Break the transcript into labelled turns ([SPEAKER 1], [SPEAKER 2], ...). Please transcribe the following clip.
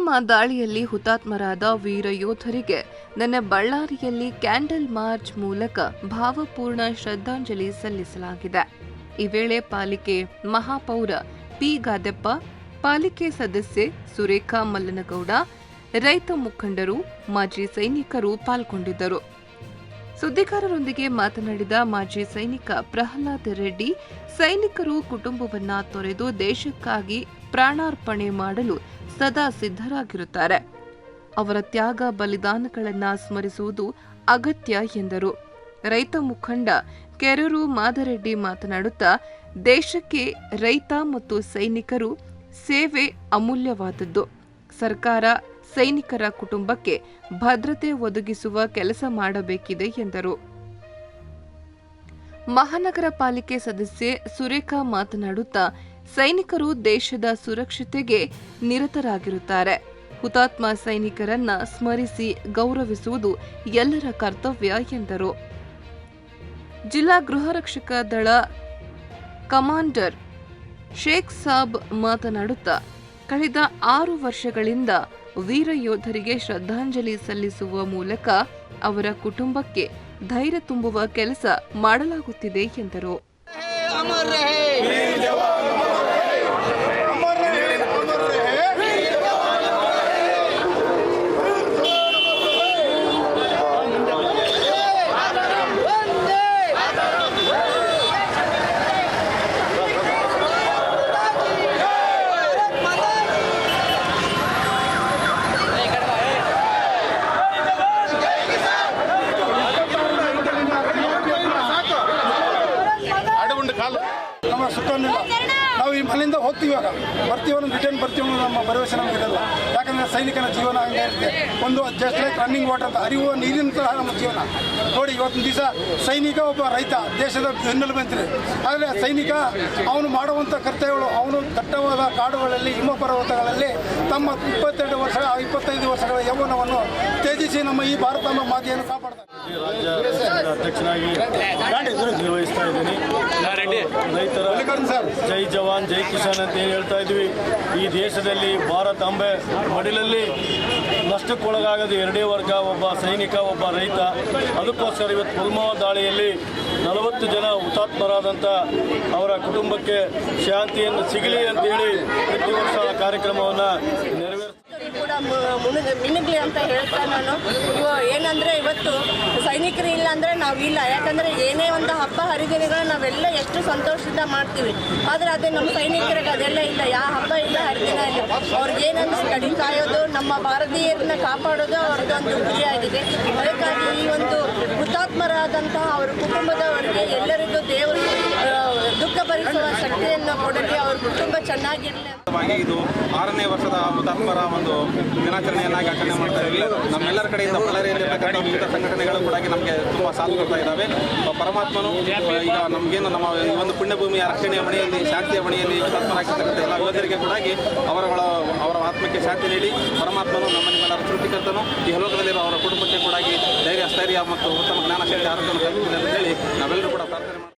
[SPEAKER 1] ಪುಲ್ವಾಮಾ ದಾಳಿಯಲ್ಲಿ ಹುತಾತ್ಮರಾದ ವೀರ ಯೋಧರಿಗೆ ನಿನ್ನೆ ಬಳ್ಳಾರಿಯಲ್ಲಿ ಕ್ಯಾಂಡಲ್ ಮಾರ್ಚ್ ಮೂಲಕ ಭಾವಪೂರ್ಣ ಶ್ರದ್ಧಾಂಜಲಿ ಸಲ್ಲಿಸಲಾಗಿದೆ. ಈ ವೇಳೆ ಪಾಲಿಕೆ ಮಹಾಪೌರ ಪಿ. ಗಾದೆಪ್ಪ, ಪಾಲಿಕೆ ಸದಸ್ಯೆ ಸುರೇಖಾ ಮಲ್ಲನಗೌಡ, ರೈತ ಮುಖಂಡರು, ಮಾಜಿ ಸೈನಿಕರು ಪಾಲ್ಗೊಂಡಿದ್ದರು. ಸುದ್ದಿಗಾರರೊಂದಿಗೆ ಮಾತನಾಡಿದ ಮಾಜಿ ಸೈನಿಕ ಪ್ರಹ್ಲಾದ್ ರೆಡ್ಡಿ, ಸೈನಿಕರು ಕುಟುಂಬವನ್ನ ತೊರೆದು ದೇಶಕ್ಕಾಗಿ ಪ್ರಾಣಾರ್ಪಣೆ ಮಾಡಲು ಸದಾ ಸಿದ್ಧರಾಗಿರುತ್ತಾರೆ. ಅವರ ತ್ಯಾಗ ಬಲಿದಾನಗಳನ್ನ ಸ್ಮರಿಸುವುದು ಅಗತ್ಯ ಎಂದರು. ರೈತ ಮುಖಂಡ ಕೆರೂರು ಮಾದರೆಡ್ಡಿ ಮಾತನಾಡುತ್ತಾ, ದೇಶಕ್ಕೆ ರೈತ ಮತ್ತು ಸೈನಿಕರು ಸೇವೆ ಅಮೂಲ್ಯವಾದದ್ದು. ಸರ್ಕಾರ ಸೈನಿಕರ ಕುಟುಂಬಕ್ಕೆ ಭದ್ರತೆ ಒದಗಿಸುವ ಕೆಲಸ ಮಾಡಬೇಕಿದೆ ಎಂದರು. ಮಹಾನಗರ ಪಾಲಿಕೆ ಸದಸ್ಯೆ ಸುರೇಖಾ ಮಾತನಾಡುತ್ತಾ, ಸೈನಿಕರು ದೇಶದ ಸುರಕ್ಷತೆಗೆ ನಿರತರಾಗಿರುತ್ತಾರೆ. ಹುತಾತ್ಮ ಸೈನಿಕರನ್ನ ಸ್ಮರಿಸಿ ಗೌರವಿಸುವುದು ಎಲ್ಲರ ಕರ್ತವ್ಯ ಎಂದರು. ಜಿಲ್ಲಾ ಗೃಹ ರಕ್ಷಕ ದಳ ಕಮಾಂಡರ್ ಶೇಖ್ ಸಾಬ್ ಮಾತನಾಡುತ್ತಾ, ಕಳೆದ 6 ವರ್ಷಗಳಿಂದ ವೀರ ಯೋಧರಿಗೆ ಶ್ರದ್ಧಾಂಜಲಿ ಸಲ್ಲಿಸುವ ಮೂಲಕ ಅವರ ಕುಟುಂಬಕ್ಕೆ ಧೈರ್ಯ ತುಂಬುವ ಕೆಲಸ ಮಾಡಲಾಗುತ್ತಿದೆ ಎಂದರು.
[SPEAKER 2] ನಮ್ಮ ಸುತ್ತೊಂದಿಲ್ಲ, ನಾವು ಈ ಮನೆಯಿಂದ ಹೋಗ್ತೀವಿ, ಇವಾಗ ಬರ್ತೀವಿ, ರಿಟರ್ನ್ ಬರ್ತೀವಿ, ನಮ್ಮ ಭರವಸೆ ನಮಗಿರಲ್ಲ. ಯಾಕಂದರೆ ಸೈನಿಕನ ಜೀವನ ಹಂಗೆ ಇರುತ್ತೆ. ಒಂದು ಜಸ್ಟ್ ಲೈಕ್ ರನ್ನಿಂಗ್ ವಾಟರ್ ಅಂತ ಹರಿಯುವ ನೀರಿನ ತರ ನಮ್ಮ ಜೀವನ. ನೋಡಿ, ಇವತ್ತಿನ ದಿವಸ ಸೈನಿಕ ಒಬ್ಬ ರೈತ ದೇಶದ ಬೆನ್ನೆಲುಬು ಅಂತಾರೆ. ಆದರೆ ಸೈನಿಕ ಅವನು ಮಾಡುವಂಥ ಕರ್ತವ್ಯಗಳು, ಅವನು ದಟ್ಟವಾದ ಕಾಡುಗಳಲ್ಲಿ, ಹಿಮ ಪರ್ವತಗಳಲ್ಲಿ ತಮ್ಮ 25 ವರ್ಷಗಳ ಯೌವನವನ್ನು ತ್ಯಜಿಸಿ ನಮ್ಮ ಈ ಭಾರತ ಮಾತೆಯನ್ನು ಕಾಪಾಡ್ತಾರೆ.
[SPEAKER 3] ರಾಜ್ಯ ಅಧ್ಯಕ್ಷನಾಗಿ ನಿರ್ವಹಿಸ್ತಾ ಇದ್ದೀನಿ. ರೈತರ ಜೈ ಜವಾನ್ ಜೈ ಕಿಸಾನ್ ಅಂತ ಏನು ಹೇಳ್ತಾ ಇದ್ವಿ. ಈ ದೇಶದಲ್ಲಿ ಭಾರತ ಅಂಬೆ ಮಡಿಲಲ್ಲಿ ನಷ್ಟಕ್ಕೊಳಗಾಗದ 2 ವರ್ಗ, ಒಬ್ಬ ಸೈನಿಕ, ಒಬ್ಬ ರೈತ. ಅದಕ್ಕೋಸ್ಕರ ಇವತ್ತು ಪುಲ್ವಾಮಾ ದಾಳಿಯಲ್ಲಿ 40 ಜನ ಹುತಾತ್ಮರಾದಂಥ ಅವರ ಕುಟುಂಬಕ್ಕೆ ಶಾಂತಿಯನ್ನು ಸಿಗಲಿ ಅಂತೇಳಿ ಪ್ರತಿ ವರ್ಷ ಕಾರ್ಯಕ್ರಮವನ್ನು ನೆರವೇರಿಸ್ತಾರೆ.
[SPEAKER 4] ಕೂಡ ಮಿನುಗ್ಲಿ ಅಂತ ಹೇಳ್ತಾ ನಾನು ಏನಂದರೆ, ಇವತ್ತು ಸೈನಿಕರು ಇಲ್ಲ ಅಂದರೆ ನಾವಿಲ್ಲ. ಯಾಕಂದರೆ ಏನೇ ಒಂದು ಹಬ್ಬ ಹರಿದಿನಗಳು ನಾವೆಲ್ಲ ಎಷ್ಟು ಸಂತೋಷದಿಂದ ಮಾಡ್ತೀವಿ, ಆದರೆ ಅದೇ ನಮ್ಮ ಸೈನಿಕರಿಗೆ ಅದೆಲ್ಲ ಇಲ್ಲ. ಯಾವ ಹಬ್ಬ ಇಲ್ಲ, ಹರಿದಿನ ಇಲ್ಲ. ಅವ್ರಿಗೇನಂದ್ರೆ ಕಡಿ ಕಾಯೋದು, ನಮ್ಮ ಭಾರತೀಯರನ್ನ ಕಾಪಾಡೋದು ಅವ್ರದ್ದೊಂದು ಗುರಿಯಾಗಿದೆ. ಅದಕ್ಕಾಗಿ ಈ ಒಂದು ಹುತಾತ್ಮರಾದಂತಹ ಅವರ ಕುಟುಂಬದವರಿಗೆ ಎಲ್ಲರಿಗೂ ದೇವರು ದುಃಖ ಭರಿಸುವ ಶಕ್ತಿಯನ್ನು ಕೊಡಲಿ, ಅವ್ರ ಕುಟುಂಬ ಚೆನ್ನಾಗಿರಲಿ.
[SPEAKER 5] ಇದು 6ನೇ ವರ್ಷದ ಹುತಾತ್ಮರ ಒಂದು ದಿನಾಚರಣೆಯನ್ನಾಗಿ ಆಚರಣೆ ಮಾಡ್ತಾ ಇದ್ದೀವಿ. ನಮ್ಮೆಲ್ಲರ ಕಡೆಯಿಂದ ಬಳ್ಳಾರಿಯಲ್ಲಿರ್ತಕ್ಕಂಥ ವಿವಿಧ ಸಂಘಟನೆಗಳು ಕೂಡ ನಮಗೆ ತುಂಬ ಸಾಥ್ ಕೊಡ್ತಾ ಇದ್ದಾವೆ. ಪರಮಾತ್ಮನು ಈಗ ನಮಗೇನು ನಮ್ಮ ಈ ಒಂದು ಪುಣ್ಯಭೂಮಿಯ ರಕ್ಷಣೆಯ ಮನೆಯಲ್ಲಿ, ಶಾಂತಿಯ ಮನೆಯಲ್ಲಿ ಹುತಾತ್ಮರಾಗಿರ್ತಕ್ಕಂಥ ಎಲ್ಲ ಯೋಧರಿಗೆ ಕೂಡ ಅವರ ಆತ್ಮಕ್ಕೆ ಶಾಂತಿ ನೀಡಿ ಪರಮಾತ್ಮನು ನಿಮ್ಮೆಲ್ಲರ ತೃಪ್ತಿಕರ್ತನು ಈ ಲೋಕದಲ್ಲಿರುವ ಅವರ ಕುಟುಂಬಕ್ಕೆ ಕೂಡ ಧೈರ್ಯ, ಸ್ಥೈರ್ಯ ಮತ್ತು ಉತ್ತಮ ಜ್ಞಾನ, ಶಕ್ತಿ, ಆರೋಗ್ಯವನ್ನು ಕಲ್ಪಿಸಿದೆ ಅಂತ ಹೇಳಿ ನಾವೆಲ್ಲರೂ ಕೂಡ ಪ್ರಾರ್ಥನೆ ಮಾಡ್ತೀವಿ.